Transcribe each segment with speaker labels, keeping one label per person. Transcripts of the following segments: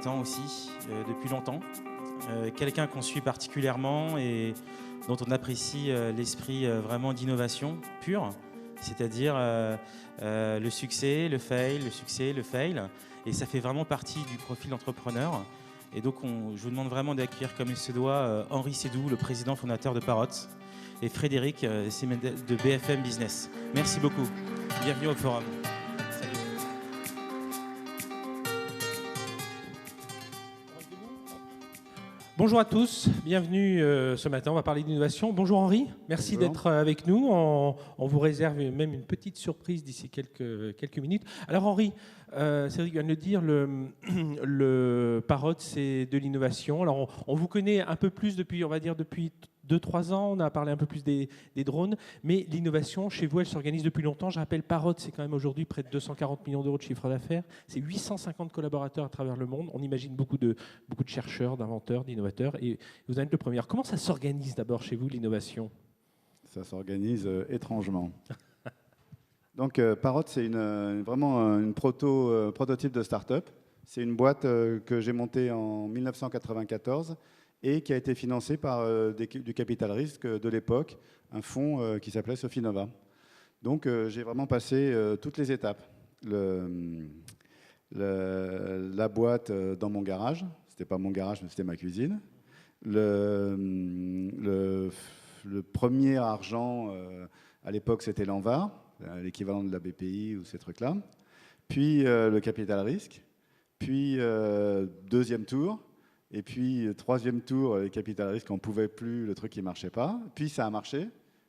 Speaker 1: temps aussi, depuis longtemps. Quelqu'un qu'on suit particulièrement et dont on apprécie l'esprit vraiment d'innovation pure, c'est-à-dire le succès, le fail, le succès, le fail. Et ça fait vraiment partie du profil d'entrepreneur. Et donc, je vous demande vraiment d'accueillir comme il se doit Henri Sédou, le président fondateur de Parrot, et Frédéric de BFM Business. Merci beaucoup. Bienvenue au forum. Salut.
Speaker 2: Bonjour à tous, bienvenue ce matin, on va parler d'innovation. Bonjour Henri, merci
Speaker 3: Bonjour.
Speaker 2: d'être avec nous. On vous réserve même une petite surprise d'ici quelques minutes. Alors Henri, Cédric vient de le dire, le Parrot c'est de l'innovation. Alors on vous connaît un peu plus depuis 2-3 ans, on a parlé un peu plus des drones, mais l'innovation, chez vous, elle s'organise depuis longtemps. Je rappelle, Parrot, c'est quand même aujourd'hui près de 240 millions d'euros de chiffre d'affaires. C'est 850 collaborateurs à travers le monde. On imagine beaucoup de chercheurs, d'inventeurs, d'innovateurs. Et vous en êtes le premier. Alors, comment ça s'organise d'abord chez vous, l'innovation ?
Speaker 3: Ça s'organise étrangement. Donc, Parrot, c'est vraiment une prototype de start-up. C'est une boîte que j'ai montée en 1994 et qui a été financée par du capital risque de l'époque, un fonds qui s'appelait Sofinova. Donc, j'ai vraiment passé toutes les étapes. La boîte dans mon garage, c'était pas mon garage, mais c'était ma cuisine. Le premier argent, à l'époque, c'était l'Anvar, l'équivalent de la BPI ou ces trucs-là. Puis le capital risque. Puis deuxième tour. Et puis troisième tour, les capital risque, on ne pouvait plus, le truc qui ne marchait pas. Puis ça a marché.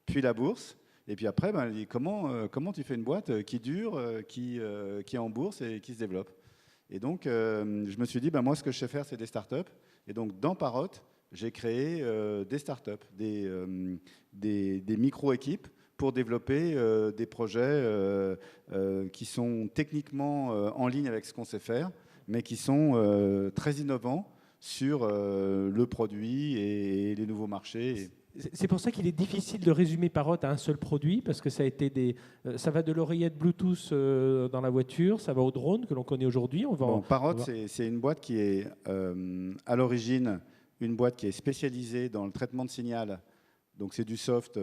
Speaker 3: Puis la bourse. Et puis après, il dit comment tu fais une boîte qui dure, qui est en bourse et qui se développe. Et donc, je me suis dit, moi, ce que je sais faire, c'est des startups. Et donc, dans Parrot, j'ai créé des startups, des micro-équipes pour développer des projets qui sont techniquement en ligne avec ce qu'on sait faire, mais qui sont très innovants sur le produit et les nouveaux marchés.
Speaker 2: C'est pour ça qu'il est difficile de résumer Parrot à un seul produit, parce que ça va de l'oreillette Bluetooth dans la voiture, ça va au drone que l'on connaît aujourd'hui.
Speaker 3: Parrot, c'est une boîte qui est à l'origine une boîte qui est spécialisée dans le traitement de signal. Donc c'est du soft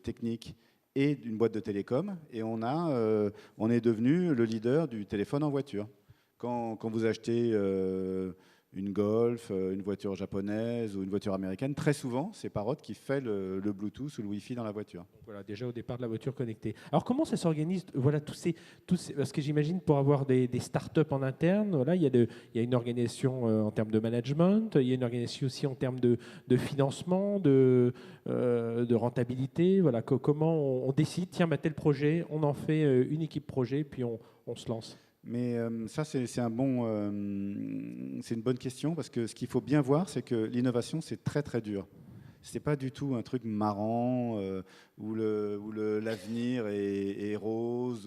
Speaker 3: technique et une boîte de télécom. Et on est devenu le leader du téléphone en voiture. Quand vous achetez une Golf, une voiture japonaise ou une voiture américaine, très souvent, c'est Parrot qui fait le Bluetooth ou le Wi-Fi dans la voiture.
Speaker 2: Voilà, déjà au départ de la voiture connectée. Alors comment ça s'organise ? Voilà, parce que j'imagine pour avoir des startups en interne, voilà, il y a une organisation en termes de management, il y a une organisation aussi en termes de financement, de rentabilité. Voilà, comment on décide, tiens, tel projet, on en fait une équipe projet, puis on se lance.
Speaker 3: Mais ça, c'est une bonne question, parce que ce qu'il faut bien voir, c'est que l'innovation, c'est très très dur. C'est pas du tout un truc marrant où l'avenir est rose.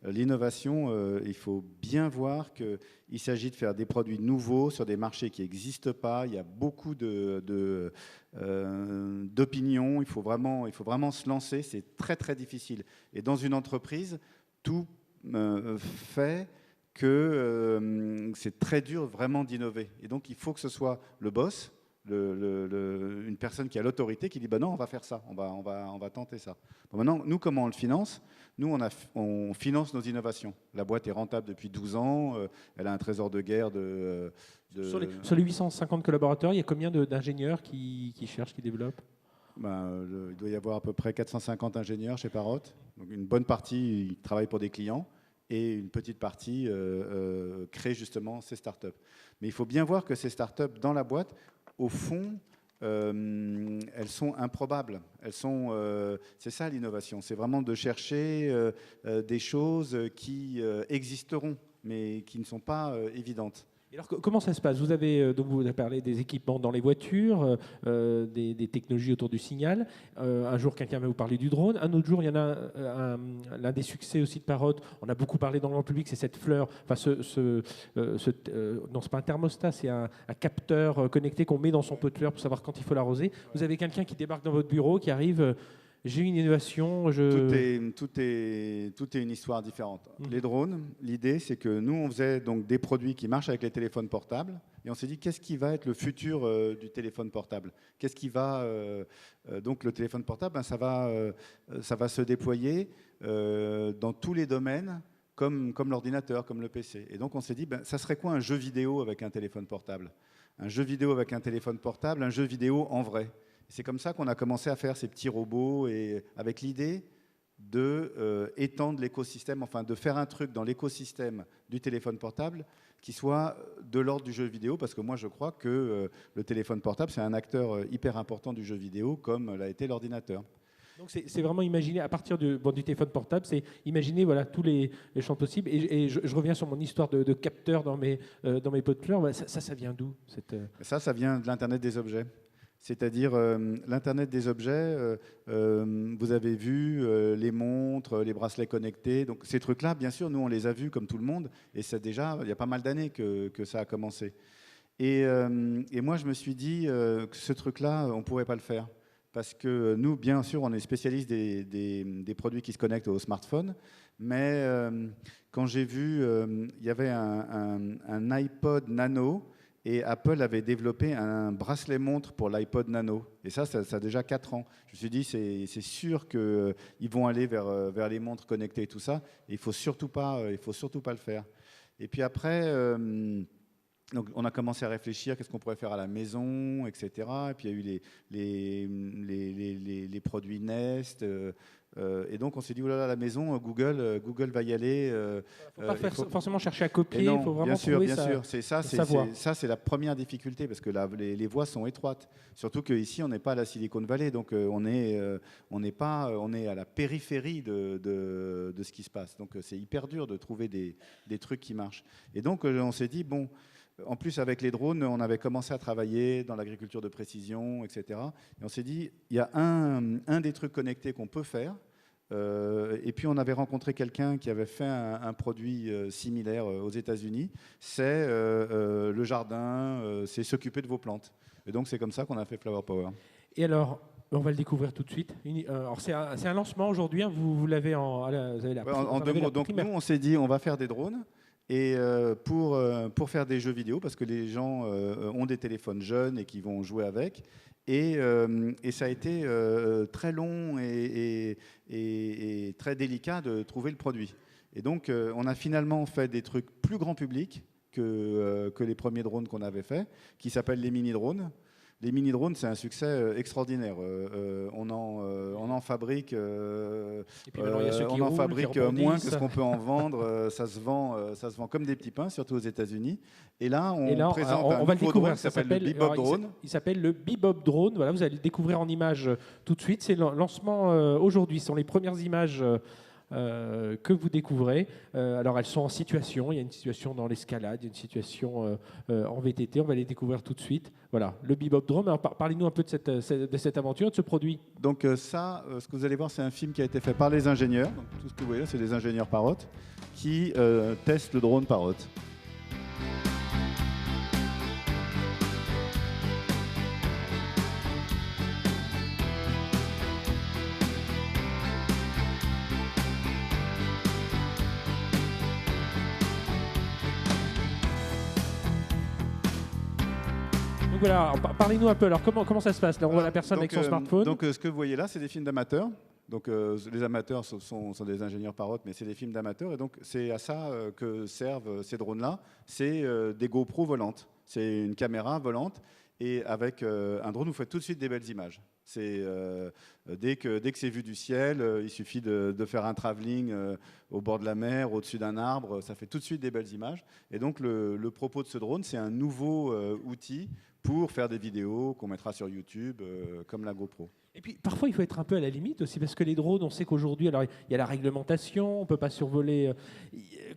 Speaker 3: L'innovation, il faut bien voir qu'il s'agit de faire des produits nouveaux sur des marchés qui n'existent pas. Il y a beaucoup d'opinions. Il faut vraiment se lancer. C'est très très difficile. Et dans une entreprise, tout fait que c'est très dur vraiment d'innover. Et donc, il faut que ce soit le boss, une personne qui a l'autorité, qui dit non, on va faire ça, on va tenter ça. Maintenant, nous, comment on le finance ? Nous, on finance nos innovations. La boîte est rentable depuis 12 ans, elle a un trésor de guerre
Speaker 2: Sur les 850 collaborateurs, il y a combien d'ingénieurs qui cherchent, qui développent ?
Speaker 3: Il doit y avoir à peu près 450 ingénieurs chez Parrot. Donc une bonne partie ils travaillent pour des clients et une petite partie crée justement ces startups. Mais il faut bien voir que ces startups dans la boîte, au fond, elles sont improbables. C'est ça l'innovation, c'est vraiment de chercher des choses qui existeront, mais qui ne sont pas évidentes.
Speaker 2: Alors, comment ça se passe ? Vous avez parlé des équipements dans les voitures, des technologies autour du signal. Un jour, quelqu'un va vous parler du drone. Un autre jour, il y en a l'un des succès aussi de Parrot. On a beaucoup parlé dans le grand public, c'est cette fleur. Enfin, non, c'est pas un thermostat, c'est un capteur connecté qu'on met dans son pot de fleurs pour savoir quand il faut l'arroser. Vous avez quelqu'un qui débarque dans votre bureau, qui arrive. j'ai une innovation,
Speaker 3: Tout est une histoire différente. Les drones, l'idée, c'est que nous, on faisait donc des produits qui marchent avec les téléphones portables. Et on s'est dit, qu'est-ce qui va être le futur du téléphone portable? Qu'est-ce qui va... donc le téléphone portable, ça va se déployer dans tous les domaines, comme l'ordinateur, comme le PC. Et donc on s'est dit, ça serait quoi un jeu vidéo avec un téléphone portable? Un jeu vidéo avec un téléphone portable, un jeu vidéo en vrai. C'est comme ça qu'on a commencé à faire ces petits robots, et avec l'idée de étendre l'écosystème, enfin de faire un truc dans l'écosystème du téléphone portable qui soit de l'ordre du jeu vidéo, parce que moi je crois que le téléphone portable c'est un acteur hyper important du jeu vidéo comme l'a été l'ordinateur.
Speaker 2: Donc c'est vraiment imaginer, à partir du téléphone portable, c'est imaginer voilà, tous les champs possibles. Et je reviens sur mon histoire de capteur dans mes pots de fleurs. Voilà, ça vient d'où
Speaker 3: Ça vient de l'Internet des objets. C'est-à-dire l'Internet des objets, vous avez vu les montres, les bracelets connectés. Donc ces trucs-là, bien sûr, nous on les a vus comme tout le monde. Et c'est déjà, il y a pas mal d'années que ça a commencé. Et moi je me suis dit que ce truc-là, on ne pourrait pas le faire. Parce que nous, bien sûr, on est spécialistes des produits qui se connectent au smartphone. Mais quand j'ai vu, il y avait un iPod Nano et Apple avait développé un bracelet montre pour l'iPod Nano. Et ça a déjà 4 ans. Je me suis dit, c'est sûr qu'ils vont aller vers les montres connectées et tout ça. Et il ne faut surtout pas le faire. Et puis après... donc, on a commencé à réfléchir, qu'est-ce qu'on pourrait faire à la maison, etc. Et puis, il y a eu les produits Nest. Et donc, on s'est dit, oulala, à la maison, Google va y aller.
Speaker 2: Il ne faut pas forcément chercher à copier, il faut vraiment trouver
Speaker 3: bien sûr. Ça, c'est la première difficulté, parce que les voies sont étroites. Surtout qu'ici, on n'est pas à la Silicon Valley, donc on est à la périphérie de ce qui se passe. Donc, c'est hyper dur de trouver des trucs qui marchent. Et donc, on s'est dit, bon... En plus, avec les drones, on avait commencé à travailler dans l'agriculture de précision, etc. Et on s'est dit, il y a un des trucs connectés qu'on peut faire. Et puis, on avait rencontré quelqu'un qui avait fait un produit similaire aux États-Unis. C'est le jardin, c'est s'occuper de vos plantes. Et donc, c'est comme ça qu'on a fait Flower Power.
Speaker 2: Et alors, on va le découvrir tout de suite. Alors, c'est un lancement aujourd'hui. Hein, vous l'avez en
Speaker 3: 2 mots. Donc, nous, on s'est dit, on va faire des drones. Et pour faire des jeux vidéo, parce que les gens ont des téléphones jeunes et qui vont jouer avec. Et ça a été très long et très délicat de trouver le produit. Et donc, on a finalement fait des trucs plus grand public que les premiers drones qu'on avait fait, qui s'appellent les mini-drones. Les mini-drones, c'est un succès extraordinaire. On en fabrique, moins que ce qu'on peut en vendre. Ça se vend comme des petits pains, surtout aux États-Unis. Et là, on présente un nouveau drone qui s'appelle le Bebop Drone.
Speaker 2: Il s'appelle le Bebop Drone. Voilà, vous allez le découvrir en images tout de suite. C'est le lancement aujourd'hui. Ce sont les premières images que vous découvrez. Alors elles sont en situation, il y a une situation dans l'escalade, il y a une situation en VTT, on va les découvrir tout de suite. Voilà, le Bebop Drone. Alors, parlez-nous un peu de cette aventure, de ce produit.
Speaker 3: Donc ce que vous allez voir, c'est un film qui a été fait par les ingénieurs. Donc, tout ce que vous voyez là, c'est des ingénieurs Parrot qui testent le drone Parrot.
Speaker 2: Voilà, parlez-nous un peu. Alors, comment ça se passe? Là, on voit la personne avec son smartphone.
Speaker 3: Donc, ce que vous voyez là, c'est des films d'amateurs. Donc, les amateurs sont des ingénieurs Parrot, mais c'est des films d'amateurs. Et donc, c'est à ça que servent ces drones-là. C'est des GoPro volantes. C'est une caméra volante. Et avec un drone, vous faites tout de suite des belles images. Dès que c'est vu du ciel, il suffit de faire un travelling au bord de la mer, au-dessus d'un arbre. Ça fait tout de suite des belles images. Et donc, le propos de ce drone, c'est un nouveau outil pour faire des vidéos qu'on mettra sur YouTube, comme la GoPro.
Speaker 2: Et puis, parfois, il faut être un peu à la limite aussi, parce que les drones, on sait qu'aujourd'hui, alors il y a la réglementation, on ne peut pas survoler.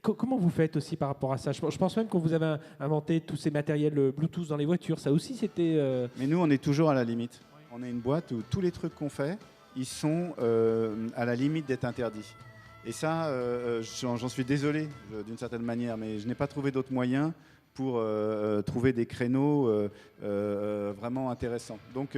Speaker 2: Comment vous faites aussi par rapport à ça? Je pense même qu'on vous avait inventé tous ces matériels Bluetooth dans les voitures. Ça aussi, c'était...
Speaker 3: Mais nous, on est toujours à la limite. On est une boîte où tous les trucs qu'on fait, ils sont à la limite d'être interdits. Et ça, j'en suis désolé d'une certaine manière, mais je n'ai pas trouvé d'autres moyens pour trouver des créneaux vraiment intéressants. Donc,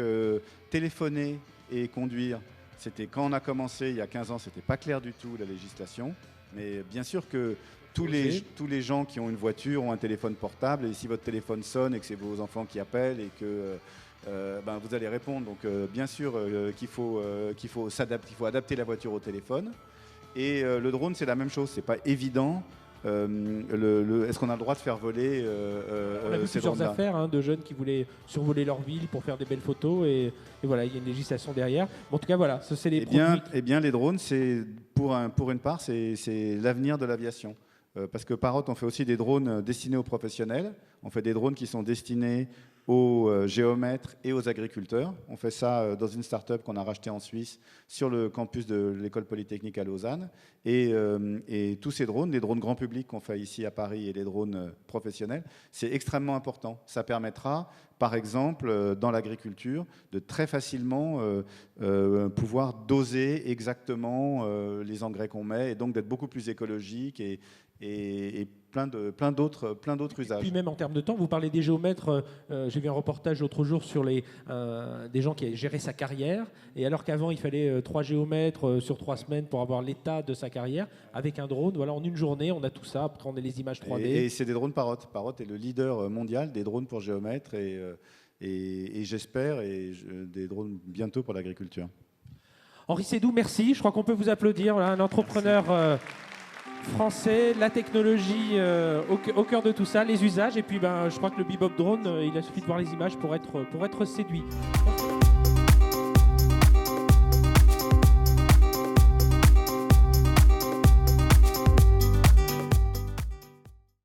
Speaker 3: téléphoner et conduire, C'était quand on a commencé il y a 15 ans, c'était pas clair du tout la législation. Mais bien sûr que tous les gens qui ont une voiture ont un téléphone portable, et si votre téléphone sonne et que c'est vos enfants qui appellent et que vous allez répondre. Donc bien sûr qu'il faut adapter la voiture au téléphone. Et le drone, c'est la même chose. C'est pas évident. Est-ce qu'on a le droit de faire voler
Speaker 2: On a vu
Speaker 3: ces
Speaker 2: plusieurs
Speaker 3: drones-là
Speaker 2: affaires de jeunes qui voulaient survoler leur ville pour faire des belles photos et voilà, il y a une législation derrière. Bon, en tout cas, voilà, ça c'est les produits.
Speaker 3: Eh bien, les drones, c'est pour une part, c'est l'avenir de l'aviation. Parce que Parrot, on fait aussi des drones destinés aux professionnels. On fait des drones qui sont destinés aux géomètres et aux agriculteurs. On fait ça dans une start-up qu'on a rachetée en Suisse sur le campus de l'École Polytechnique à Lausanne. Et tous ces drones, les drones grand public qu'on fait ici à Paris et les drones professionnels, c'est extrêmement important. Ça permettra, par exemple, dans l'agriculture, de très facilement pouvoir doser exactement les engrais qu'on met et donc d'être beaucoup plus écologique et plein d'autres usages.
Speaker 2: Puis même en termes de temps, vous parlez des géomètres. J'ai vu un reportage l'autre jour sur des gens qui avaient géré sa carrière. Et alors qu'avant, il fallait 3 géomètres sur 3 semaines pour avoir l'état de sa carrière, avec un drone, voilà, en une journée, on a tout ça, on a les images 3D.
Speaker 3: Et c'est des drones Parrot. Parrot est le leader mondial des drones pour géomètres et j'espère des drones bientôt pour l'agriculture.
Speaker 2: Henri Sédou, merci. Je crois qu'on peut vous applaudir. Voilà, un entrepreneur français, la technologie au cœur de tout ça, les usages. Et puis je crois que le Bebop Drone, il a suffi de voir les images pour être séduit.